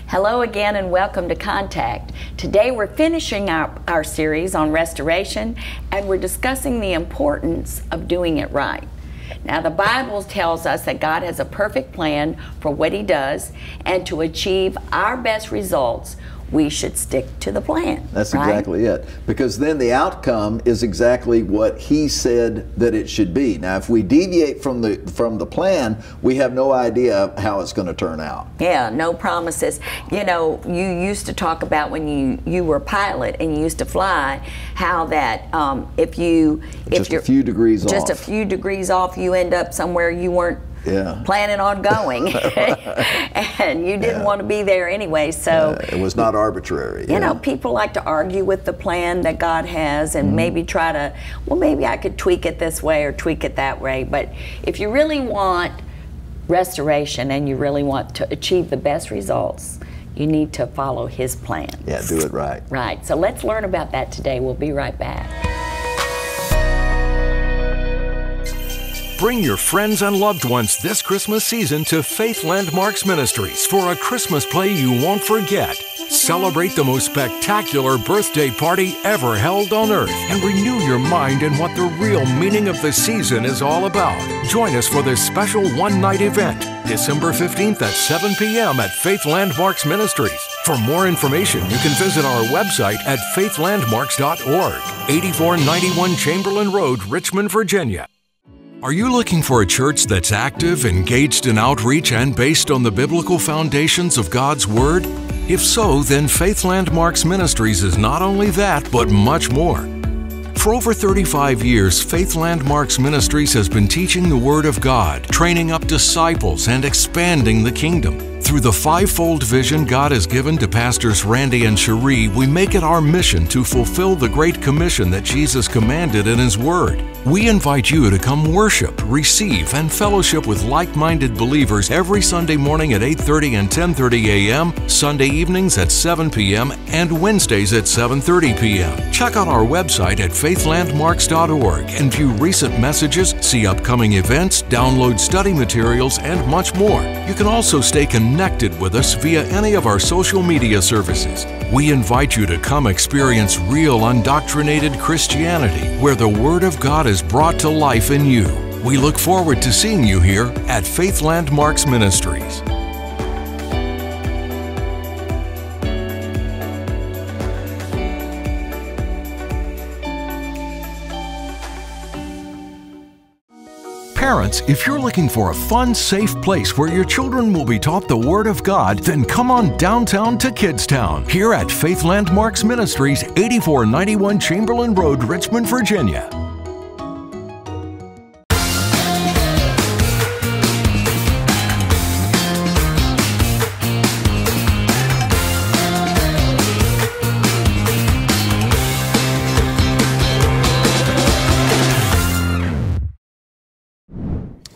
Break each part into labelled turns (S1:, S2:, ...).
S1: Hello again and welcome to Contact. Today we're finishing our series on restoration, and we're discussing the importance of doing it right. Now, the Bible tells us that God has a perfect plan for what He does, and to achieve our best results, we should stick to the plan.
S2: That's
S1: right?
S2: exactly it. Because then the outcome is exactly what He said that it should be. Now, if we deviate from the plan, we have no idea how it's going to turn out.
S1: Yeah, no promises. You know, you used to talk about when you were a pilot and you used to fly, how that if you're
S2: just a few degrees
S1: off, you end up somewhere you weren't planning on going. And you didn't want to be there anyway, so
S2: it was not arbitrary.
S1: You know, people like to argue with the plan that God has and maybe try to, well, maybe I could tweak it this way or tweak it that way. But if you really want restoration and you really want to achieve the best results, you need to follow His plan.
S2: Yeah, do it right.
S1: Right. So let's learn about that today. We'll be right back.
S3: Bring your friends and loved ones this Christmas season to Faith Landmarks Ministries for a Christmas play you won't forget. Celebrate the most spectacular birthday party ever held on earth and renew your mind in what the real meaning of the season is all about. Join us for this special one-night event, December 15th at 7 p.m. at Faith Landmarks Ministries. For more information, you can visit our website at faithlandmarks.org, 8491 Chamberlain Road, Richmond, Virginia. Are you looking for a church that's active, engaged in outreach, and based on the biblical foundations of God's Word? If so, then Faith Landmarks Ministries is not only that, but much more. For over 35 years, Faith Landmarks Ministries has been teaching the Word of God, training up disciples, and expanding the kingdom. Through the fivefold vision God has given to Pastors Randy and Cherie, we make it our mission to fulfill the Great Commission that Jesus commanded in His Word. We invite you to come worship, receive, and fellowship with like-minded believers every Sunday morning at 8:30 and 10:30 a.m., Sunday evenings at 7 p.m., and Wednesdays at 7:30 p.m. Check out our website at faithlandmarks.org and view recent messages, see upcoming events, download study materials, and much more. You can also stay connected with us via any of our social media services. We invite you to come experience real undoctrinated Christianity, where the Word of God is brought to life in you. We look forward to seeing you here at Faith Landmarks Ministries. Parents, if you're looking for a fun, safe place where your children will be taught the Word of God, then come on downtown to Kidstown, here at Faith Landmarks Ministries, 8491 Chamberlain Road, Richmond, Virginia.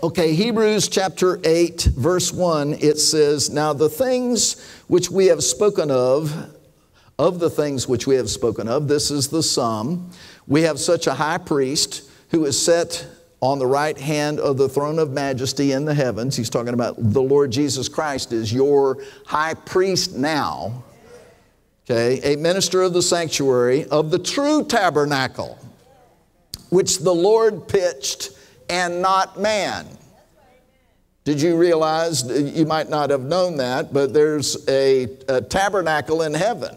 S2: Okay, Hebrews chapter 8, verse 1, it says, "Now the things which we have spoken of the things which we have spoken of, this is the sum, we have such a high priest who is set on the right hand of the throne of majesty in the heavens." He's talking about the Lord Jesus Christ is your high priest now. Okay, "a minister of the sanctuary of the true tabernacle, which the Lord pitched and not man." Did you realize, you might not have known that, but there's a tabernacle in heaven.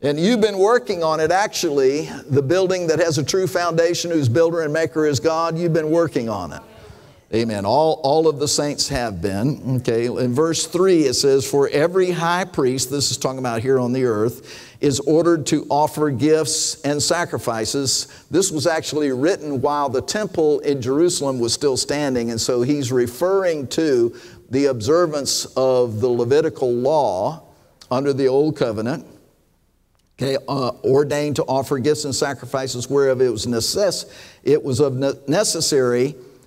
S2: And you've been working on it, actually, the building that has a true foundation, whose builder and maker is God, you've been working on it. Amen. All of the saints have been. Okay. In verse 3 it says, "For every high priest," this is talking about here on the earth, "is ordered to offer gifts and sacrifices." This was actually written while the temple in Jerusalem was still standing, and so he's referring to the observance of the Levitical law under the Old Covenant. Okay, ordained to offer gifts and sacrifices, whereof it was of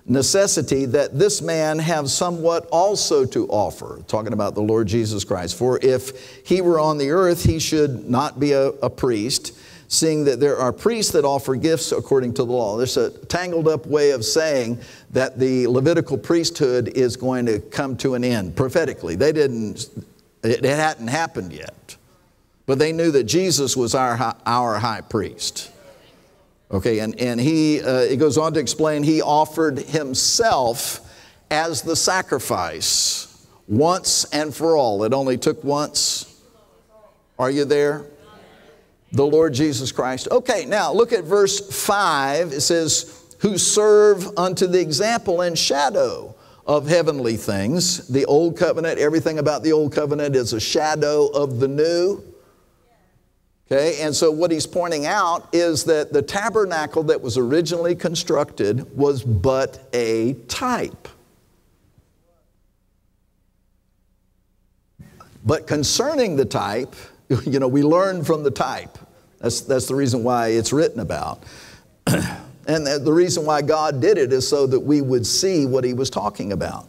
S2: necessity that this man have somewhat also to offer, talking about the Lord Jesus Christ. "For if he were on the earth, he should not be a priest, seeing that there are priests that offer gifts according to the law." There's a tangled up way of saying that the Levitical priesthood is going to come to an end prophetically. They didn't It hadn't happened yet. But they knew that Jesus was our high priest. Okay, and he, it goes on to explain, he offered himself as the sacrifice once and for all. It only took once. Are you there? The Lord Jesus Christ. Okay, now look at verse 5. It says, who serve unto the example and shadow of heavenly things. The old covenant, everything about the old covenant is a shadow of the new. Okay, and so what he's pointing out is that the tabernacle that was originally constructed was but a type. But concerning the type, you know, we learn from the type. That's the reason why it's written about. And the reason why God did it is so that we would see what he was talking about.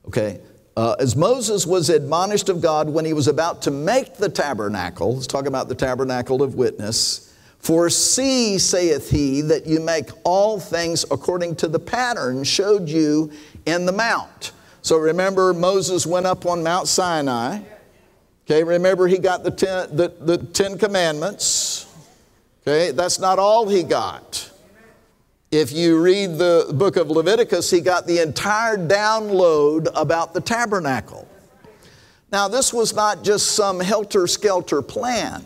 S2: Okay. As Moses was admonished of God when he was about to make the tabernacle, let's talk about the tabernacle of witness. For see, saith he, that you make all things according to the pattern showed you in the mount. So remember, Moses went up on Mount Sinai. Okay, remember he got the Ten Commandments. Okay, that's not all he got. If you read the book of Leviticus, he got the entire download about the tabernacle. Now, this was not just some helter-skelter plan.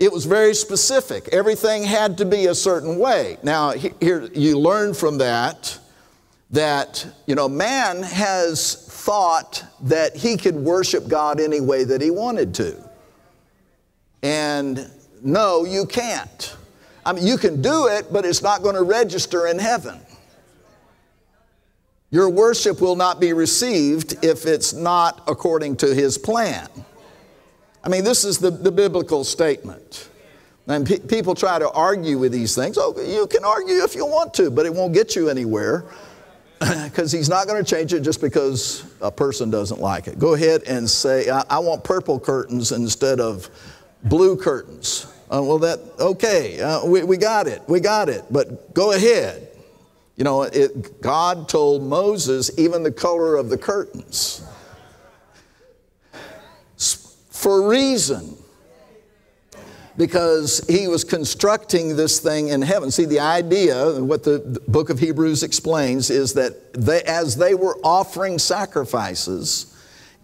S2: It was very specific. Everything had to be a certain way. Now, here you learn from that, you know, man has thought that he could worship God any way that he wanted to. And no, you can't. I mean, you can do it, but it's not going to register in heaven. Your worship will not be received if it's not according to his plan. I mean, this is the biblical statement. And people try to argue with these things. Oh, you can argue if you want to, but it won't get you anywhere because he's not going to change it just because a person doesn't like it. Go ahead and say, I want purple curtains instead of blue curtains. Well, okay, we got it, but go ahead. You know, God told Moses even the color of the curtains. For a reason. Because he was constructing this thing in heaven. See, the idea, what the book of Hebrews explains, is that as they were offering sacrifices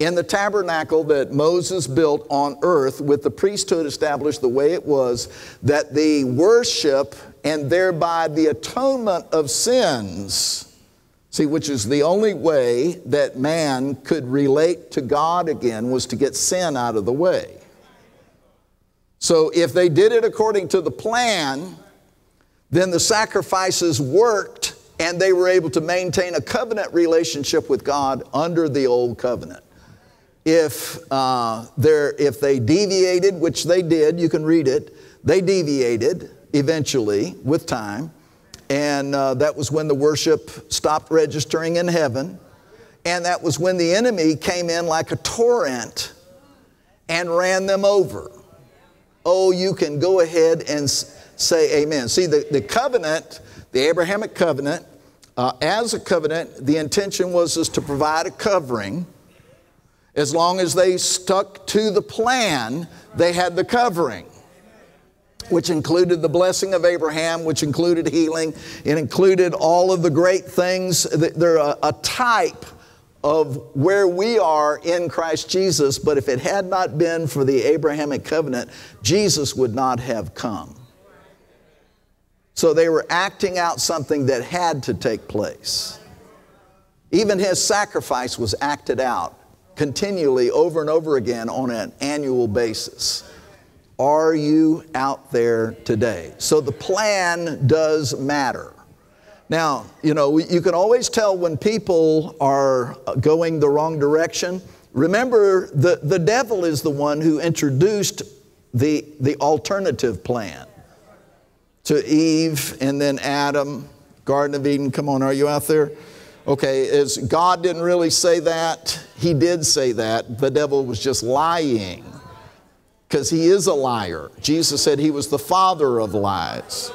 S2: in the tabernacle that Moses built on earth with the priesthood established the way it was, that the worship and thereby the atonement of sins, see, which is the only way that man could relate to God again, was to get sin out of the way. So if they did it according to the plan, then the sacrifices worked and they were able to maintain a covenant relationship with God under the old covenant. If they deviated, which they did, you can read it, they deviated eventually with time. And that was when the worship stopped registering in heaven. And that was when the enemy came in like a torrent and ran them over. Oh, you can go ahead and say amen. See, the covenant, the Abrahamic covenant, as a covenant, the intention was to provide a covering. As long as they stuck to the plan, they had the covering, which included the blessing of Abraham, which included healing. It included all of the great things. They're a type of where we are in Christ Jesus. But if it had not been for the Abrahamic covenant, Jesus would not have come. So they were acting out something that had to take place. Even his sacrifice was acted out continually over and over again on an annual basis. Are you out there today? So the plan does matter. Now, you know, you can always tell when people are going the wrong direction. Remember, the devil is the one who introduced the alternative plan to Eve and then Adam, Garden of Eden. Come on, are you out there? Okay, God didn't really say that. He did say that. The devil was just lying because he is a liar. Jesus said he was the father of lies.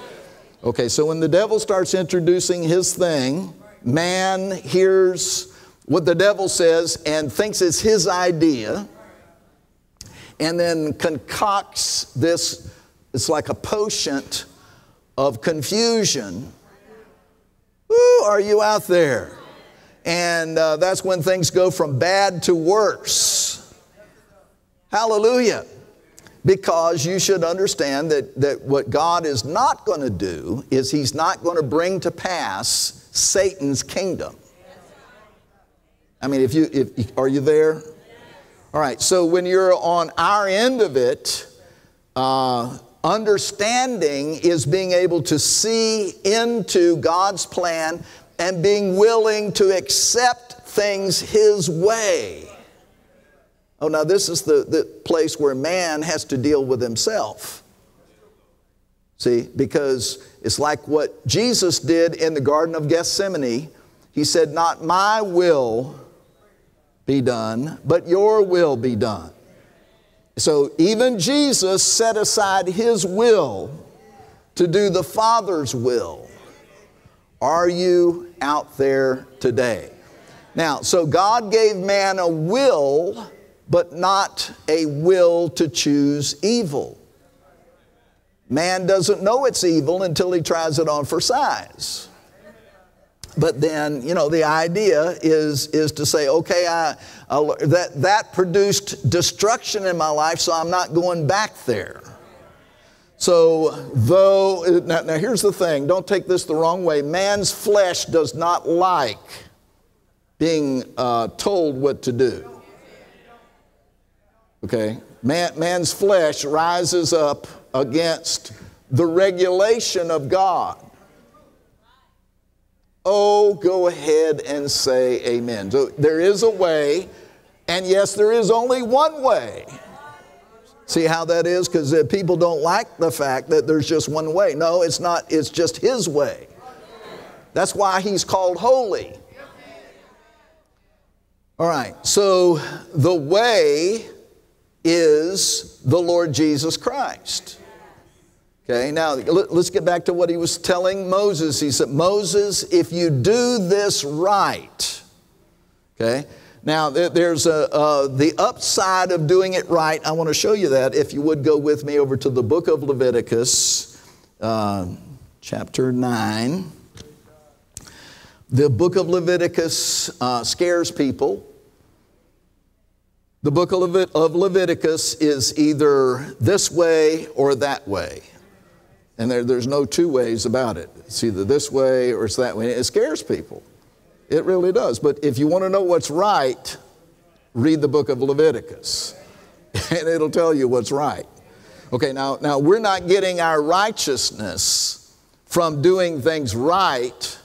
S2: Okay, so when the devil starts introducing his thing, man hears what the devil says and thinks it's his idea, and then concocts this, it's like a potion of confusion. Ooh, are you out there? And that's when things go from bad to worse. Hallelujah. Because you should understand that what God is not going to do is He's not going to bring to pass Satan's kingdom. I mean, are you there? All right, so when you're on our end of it, understanding is being able to see into God's plan and being willing to accept things His way. Oh, now this is the place where man has to deal with himself. See, because it's like what Jesus did in the Garden of Gethsemane. He said, not my will be done, but your will be done. So even Jesus set aside His will to do the Father's will. Are you out there today? Now, so God gave man a will, but not a will to choose evil. Man doesn't know it's evil until he tries it on for size. But then, you know, the idea is to say, okay, that produced destruction in my life, so I'm not going back there. So, now here's the thing, don't take this the wrong way. Man's flesh does not like being told what to do. Okay? Man's flesh rises up against the regulation of God. Oh, go ahead and say amen. So there is a way, and yes, there is only one way. See how that is? Because people don't like the fact that there's just one way. No, it's not. It's just His way. That's why He's called holy. All right, so the way is the Lord Jesus Christ. Okay, now let's get back to what He was telling Moses. He said, Moses, if you do this right, okay, now there's the upside of doing it right. I want to show you that. If you would go with me over to the book of Leviticus, chapter 9. The book of Leviticus scares people. The book of Leviticus is either this way or that way. And there's no two ways about it. It's either this way or it's that way. It scares people. It really does. But if you want to know what's right, read the book of Leviticus. And it'll tell you what's right. Okay, now we're not getting our righteousness from doing things right.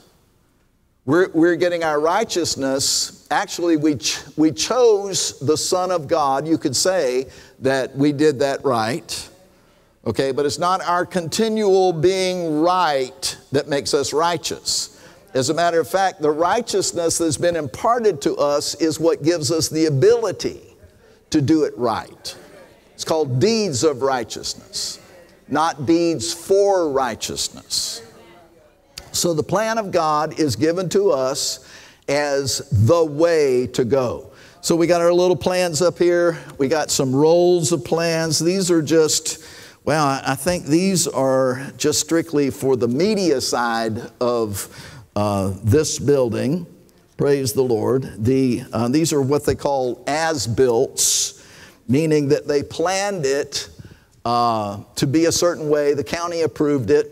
S2: We're getting our righteousness. Actually, we chose the Son of God. You could say that we did that right. Okay, but it's not our continual being right that makes us righteous. As a matter of fact, the righteousness that's been imparted to us is what gives us the ability to do it right. It's called deeds of righteousness, not deeds for righteousness. So the plan of God is given to us as the way to go. So we got our little plans up here. We got some rolls of plans. These are just, well, I think these are just strictly for the media side of this building. Praise the Lord. These are what they call as-builts, meaning that they planned it to be a certain way. The county approved it.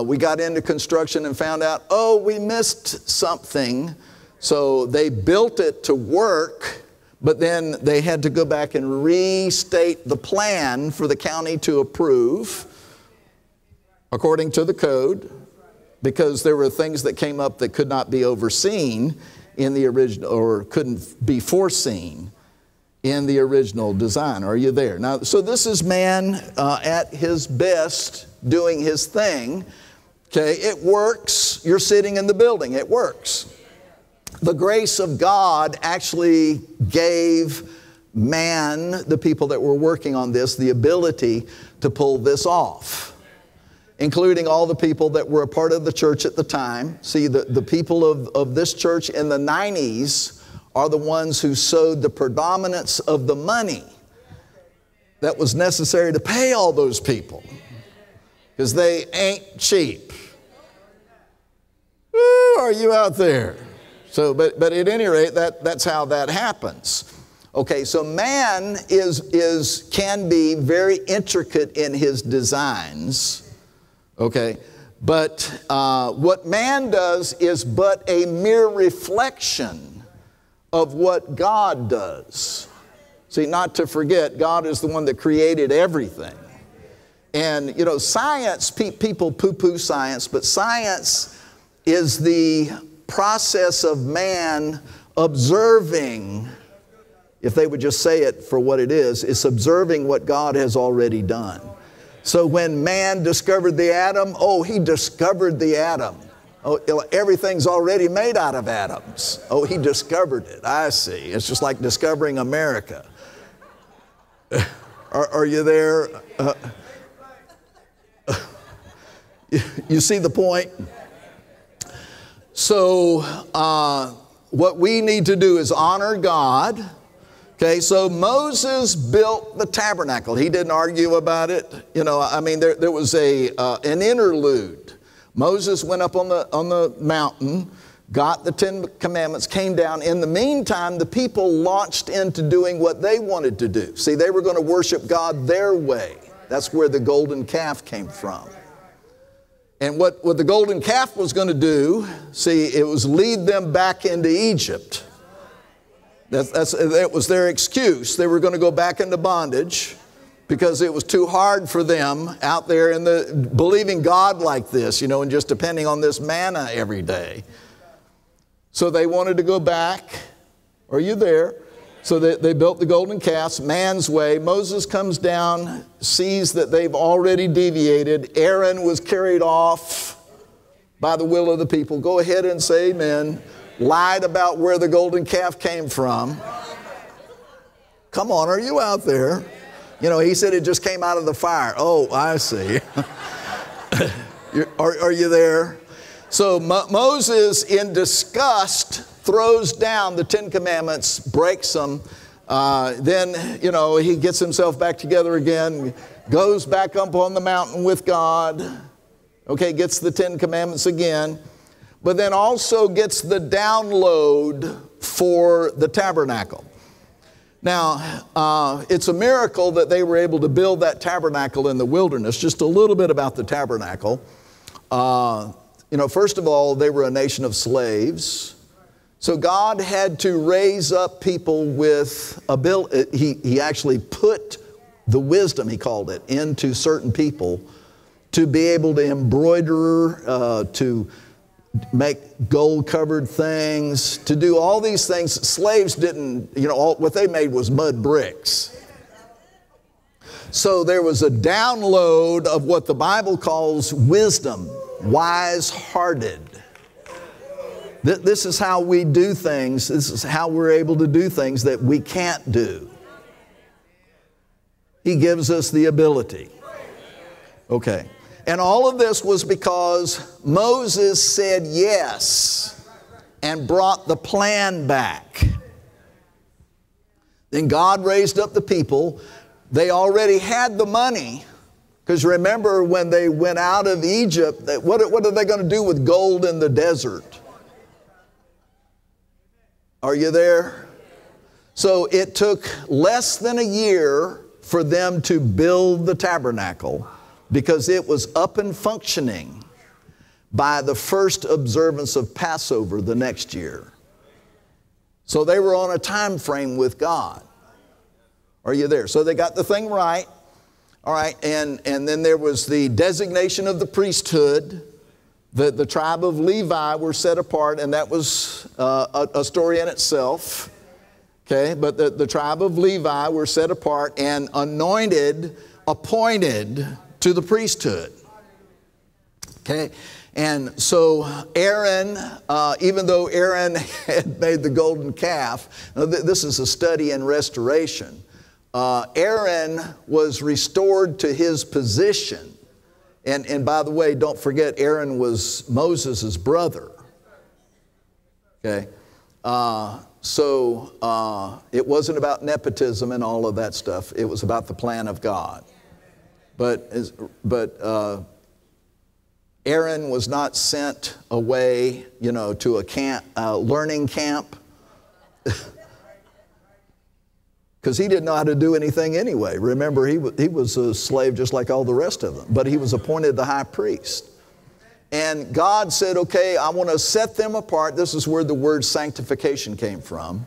S2: We got into construction and found out, oh, we missed something. So they built it to work, but then they had to go back and restate the plan for the county to approve according to the code, because there were things that came up that could not be overseen in the original, or couldn't be foreseen in the original design. Are you there? Now, so this is man at his best doing his thing. Okay, it works. You're sitting in the building. It works. The grace of God actually gave man, the people that were working on this, the ability to pull this off, including all the people that were a part of the church at the time. See, the people of this church in the 90s are the ones who sowed the predominance of the money that was necessary to pay all those people, because they ain't cheap. Woo, are you out there? So, but at any rate, that's how that happens. Okay, so man can be very intricate in his designs. Okay, but what man does is but a mere reflection of what God does. See, not to forget, God is the one that created everything. And, you know, science, people poo-poo science, but science is the process of man observing, if they would just say it for what it is, it's observing what God has already done. So when man discovered the atom, oh, he discovered the atom. Oh, everything's already made out of atoms. Oh, he discovered it. I see. It's just like discovering America. Are you there? You see the point? So what we need to do is honor God. Okay, so Moses built the tabernacle. He didn't argue about it. You know, I mean, there was an interlude. Moses went up on the mountain, got the 10 Commandments, came down. In the meantime, the people launched into doing what they wanted to do. See, they were going to worship God their way. That's where the golden calf came from. And what the golden calf was going to do, see, it was lead them back into Egypt. That was their excuse. They were going to go back into bondage because it was too hard for them out there in believing God like this, you know, and just depending on this manna every day. So they wanted to go back. Are you there? So they built the golden calves, man's way. Moses comes down, sees that they've already deviated. Aaron was carried off by the will of the people. Go ahead and say amen. Lied about where the golden calf came from. Come on, are you out there? You know, he said it just came out of the fire. Oh, I see. Are you there? So Moses, in disgust, throws down the 10 Commandments, breaks them. Then, you know, he gets himself back together again, goes back up on the mountain with God. Okay, gets the 10 Commandments again. But then also gets the download for the tabernacle. Now, it's a miracle that they were able to build that tabernacle in the wilderness. Just a little bit about the tabernacle. You know, first of all, they were a nation of slaves. So God had to raise up people with ability. He actually put the wisdom, he called it, into certain people to be able to embroider, to make gold-covered things, to do all these things. Slaves didn't, you know, what they made was mud bricks. So there was a download of what the Bible calls wisdom, wise-hearted. This is how we do things. This is how we're able to do things that we can't do. He gives us the ability. Okay. And all of this was because Moses said yes and brought the plan back. Then God raised up the people. They already had the money. Because remember, when they went out of Egypt, what are they going to do with gold in the desert? Are you there? So it took less than a year for them to build the tabernacle, because it was up and functioning by the first observance of Passover the next year. So they were on a time frame with God. Are you there? So they got the thing right. All right, and then there was the designation of the priesthood. The tribe of Levi were set apart, and that was a story in itself. Okay, but the tribe of Levi were set apart and anointed, appointed to the priesthood. Okay, and so Aaron, even though Aaron had made the golden calf, now this is a study in restoration. Aaron was restored to his position. And by the way, don't forget, Aaron was Moses' brother. Okay? It wasn't about nepotism and all of that stuff. It was about the plan of God. But Aaron was not sent away, to a camp, learning camp, because he didn't know how to do anything anyway. Remember, he was a slave just like all the rest of them, but he was appointed the high priest. And God said, okay, I want to set them apart. This is where the word sanctification came from.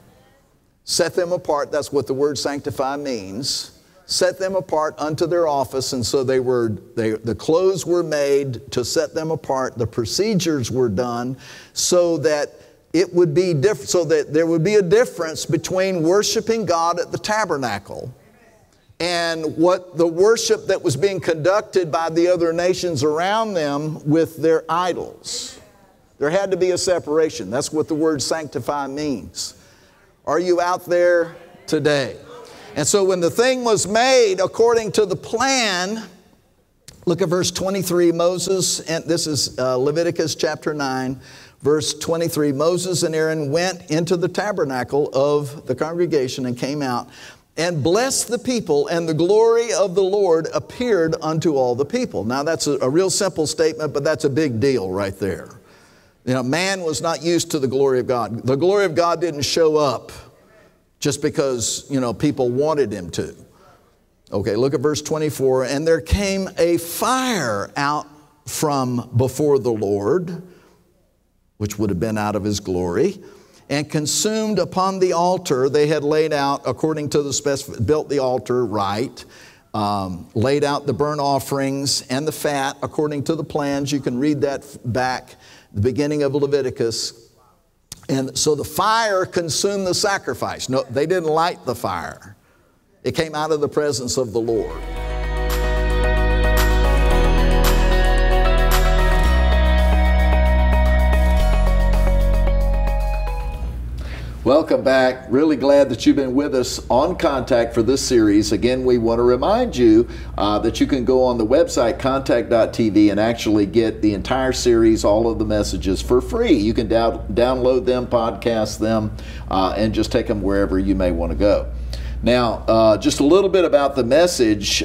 S2: Set them apart, that's what the word sanctify means. Set them apart unto their office. And so the clothes were made to set them apart. The procedures were done so that it would be different, so that there would be a difference between worshiping God at the tabernacle and what the worship that was being conducted by the other nations around them with their idols. There had to be a separation. That's what the word sanctify means. Are you out there today? And so when the thing was made according to the plan, look at verse 23, Moses, and this is Leviticus chapter 9, verse 23, Moses and Aaron went into the tabernacle of the congregation and came out and blessed the people, and the glory of the Lord appeared unto all the people. Now that's a real simple statement, but that's a big deal right there. Man was not used to the glory of God. The glory of God didn't show up just because, people wanted him to. Okay, look at verse 24. And there came a fire out from before the Lord, which would have been out of his glory, and consumed upon the altar. They had laid out according to the built the altar right, laid out the burnt offerings and the fat according to the plans. You can read that back, the beginning of Leviticus. And so the fire consumed the sacrifice. No, they didn't light the fire. It came out of the presence of the Lord. Welcome back. Really glad that you've been with us on Contact for this series. Again, we want to remind you that you can go on the website contact.tv and actually get the entire series, all of the messages for free. You can download them, podcast them, and just take them wherever you may want to go. Now, just a little bit about the message.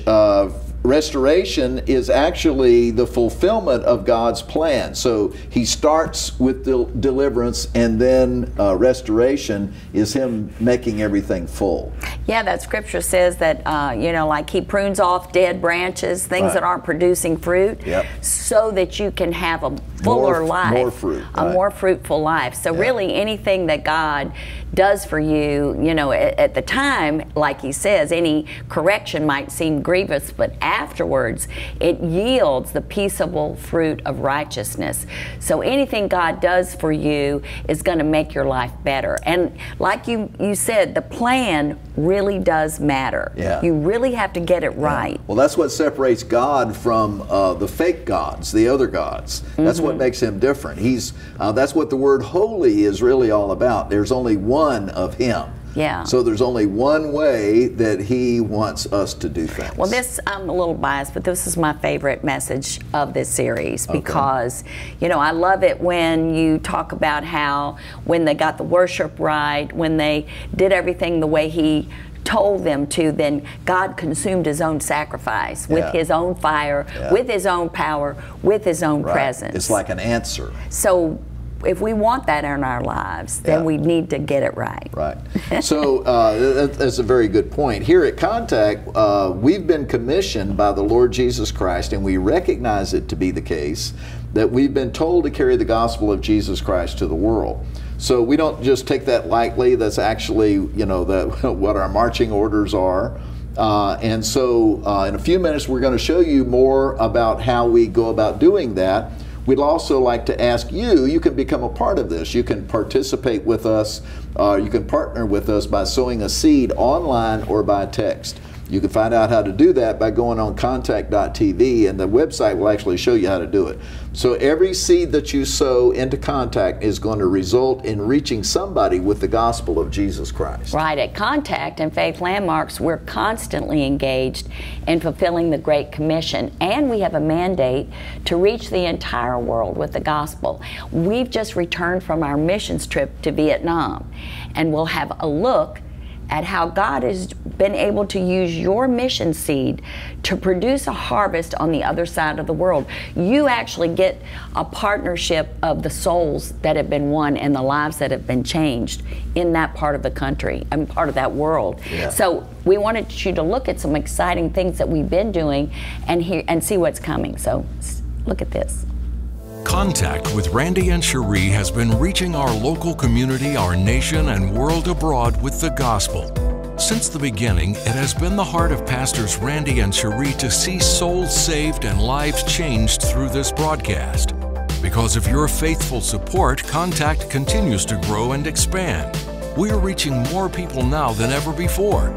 S2: Restoration is actually the fulfillment of God's plan. So he starts with deliverance, and then restoration is him making everything full.
S1: Yeah, that scripture says that, like he prunes off dead branches, things that aren't producing fruit, so that you can have a fuller life,
S2: more fruit,
S1: a more fruitful life. So really anything that God does for you, at the time, like he says, any correction might seem grievous, but afterwards it yields the peaceable fruit of righteousness. So anything God does for you is going to make your life better. And like you said, the plan really does matter.
S2: Yeah.
S1: You really have to get it right.
S2: Well, that's what separates God from the fake gods, the other gods. That's what makes him different. That's what the word holy is really all about. There's only one of him.
S1: Yeah.
S2: So there's only one way that he wants us to do things.
S1: Well, I'm a little biased, but this is my favorite message of this series because, I love it when you talk about how when they got the worship right, when they did everything the way he told them to, then God consumed his own sacrifice with his own fire, with his own power, with his own presence.
S2: It's like an answer.
S1: So if we want that in our lives, then we need to get it right.
S2: Right. So that's a very good point. Here at Contact, we've been commissioned by the Lord Jesus Christ, and we recognize it to be the case, that we've been told to carry the gospel of Jesus Christ to the world. So we don't just take that lightly. That's actually, what our marching orders are. And so in a few minutes, we're going to show you more about how we go about doing that. We'd also like to ask you can become a part of this. You can participate with us. You can partner with us by sowing a seed online or by text. You can find out how to do that by going on contact.tv, and the website will actually show you how to do it. So every seed that you sow into Contact is going to result in reaching somebody with the gospel of Jesus Christ.
S1: Right. At Contact and Faith Landmarks, we're constantly engaged in fulfilling the Great Commission, and we have a mandate to reach the entire world with the gospel. We've just returned from our missions trip to Vietnam, and we'll have a look at how God has been able to use your mission seed to produce a harvest on the other side of the world. You actually get a partnership of the souls that have been won and the lives that have been changed in that part of the country and part of that world.
S2: Yeah.
S1: So we wanted you to look at some exciting things that we've been doing and see what's coming. So look at this.
S3: Contact with Randy and Cherie has been reaching our local community, our nation, and world abroad with the gospel. Since the beginning, it has been the heart of Pastors Randy and Cherie to see souls saved and lives changed through this broadcast. Because of your faithful support, Contact continues to grow and expand. We are reaching more people now than ever before.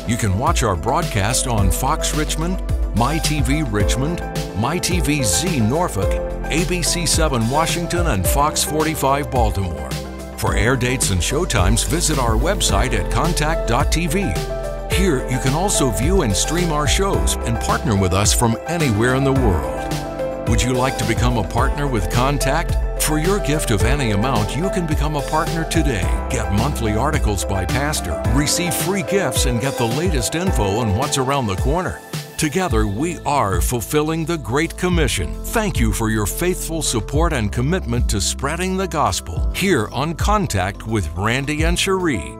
S3: You can watch our broadcast on Fox Richmond, MyTV Richmond, MyTV-Z Norfolk, ABC7 Washington, and Fox 45 Baltimore. For air dates and showtimes, visit our website at contact.tv. Here, you can also view and stream our shows and partner with us from anywhere in the world. Would you like to become a partner with Contact? For your gift of any amount, you can become a partner today. Get monthly articles by Pastor, receive free gifts, and get the latest info on what's around the corner. Together, we are fulfilling the Great Commission. Thank you for your faithful support and commitment to spreading the gospel here on Contact with Randy and Cherie.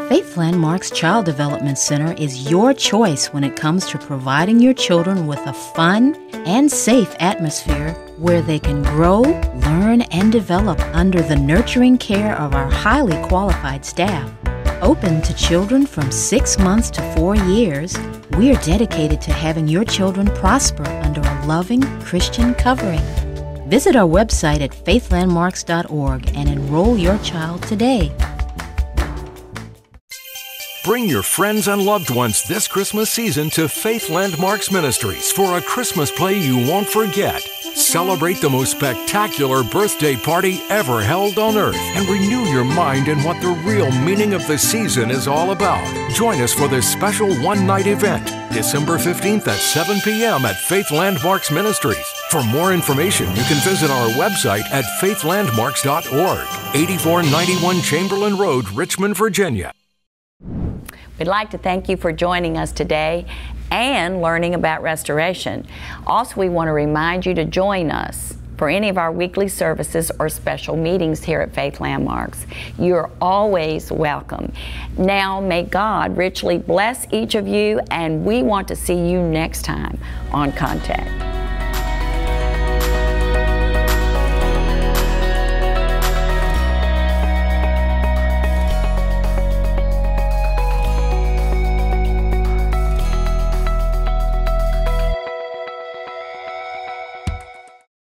S4: Faith Landmarks Child Development Center is your choice when it comes to providing your children with a fun and safe atmosphere where they can grow, learn, and develop under the nurturing care of our highly qualified staff. Open to children from 6 months to 4 years, we are dedicated to having your children prosper under a loving Christian covering. Visit our website at faithlandmarks.org and enroll your child today.
S3: Bring your friends and loved ones this Christmas season to Faith Landmarks Ministries for a Christmas play you won't forget. Celebrate the most spectacular birthday party ever held on earth and renew your mind in what the real meaning of the season is all about. Join us for this special one-night event, December 15th at 7 p.m. at Faith Landmarks Ministries. For more information, you can visit our website at faithlandmarks.org, 8491 Chamberlain Road, Richmond, Virginia.
S1: We'd like to thank you for joining us today and learning about restoration. Also, we want to remind you to join us for any of our weekly services or special meetings here at Faith Landmarks. You're always welcome. Now, may God richly bless each of you, and we want to see you next time on Contact.